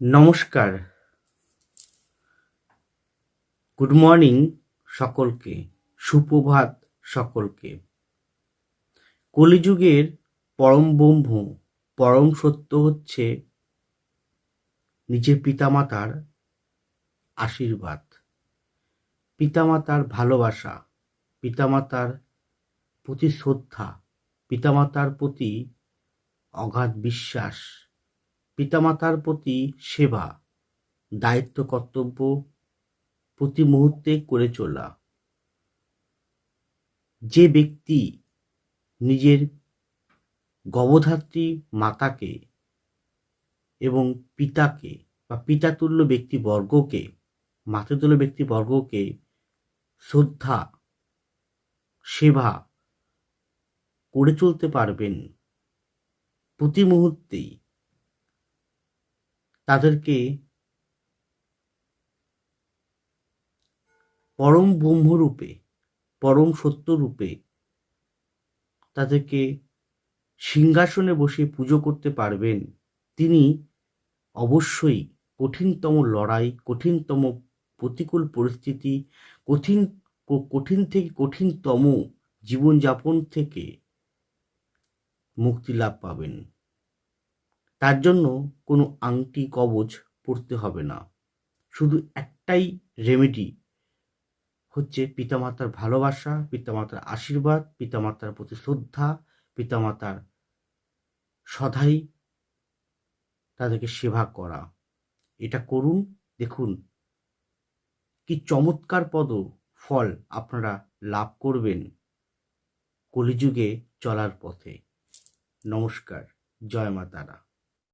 নমস্কার, good morning সকলকে, সুপ্রভাত সকলকে। কলিযুগের পরম ব্রহ্ম, পরম সত্য হচ্ছে নিজের পিতামাতার আশীর্বাদ, পিতামাতার ভালোবাসা, পিতামাতার প্রতি শ্রদ্ধা, পিতামাতার প্রতি অগাধ বিশ্বাস, পিতামাতার প্রতি সেবা, দায়িত্ব কর্তব্য প্রতি মুহূর্তে করে চলা। যে ব্যক্তি নিজের গর্ভধাত্রী মাতাকে এবং পিতাকে বা পিতাতুল্য ব্যক্তিবর্গকে, মাতৃতুল্য ব্যক্তিবর্গকে শ্রদ্ধা, সেবা করে চলতে পারবেন, প্রতি মুহূর্তেই তাদেরকে পরম ব্রহ্মরূপে, পরম সত্যরূপে তাদেরকে সিংহাসনে বসে পুজো করতে পারবেন, তিনি অবশ্যই কঠিনতম লড়াই, কঠিনতম প্রতিকূল পরিস্থিতি, কঠিন থেকে কঠিনতম জীবনযাপন থেকে মুক্তি লাভ পাবেন। তার জন্য কোনো আংটি কবচ পড়তে হবে না, শুধু একটাই রেমেডি হচ্ছে পিতামাতার ভালোবাসা, পিতামাতার আশীর্বাদ, পিতামাতার প্রতি শ্রদ্ধা, পিতামাতার সদাই তাদেরকে সেবা করা। এটা করুন, দেখুন কি চমৎকার ফল আপনারা লাভ করবেন কলিযুগে চলার পথে। নমস্কার, জয় মা তারা।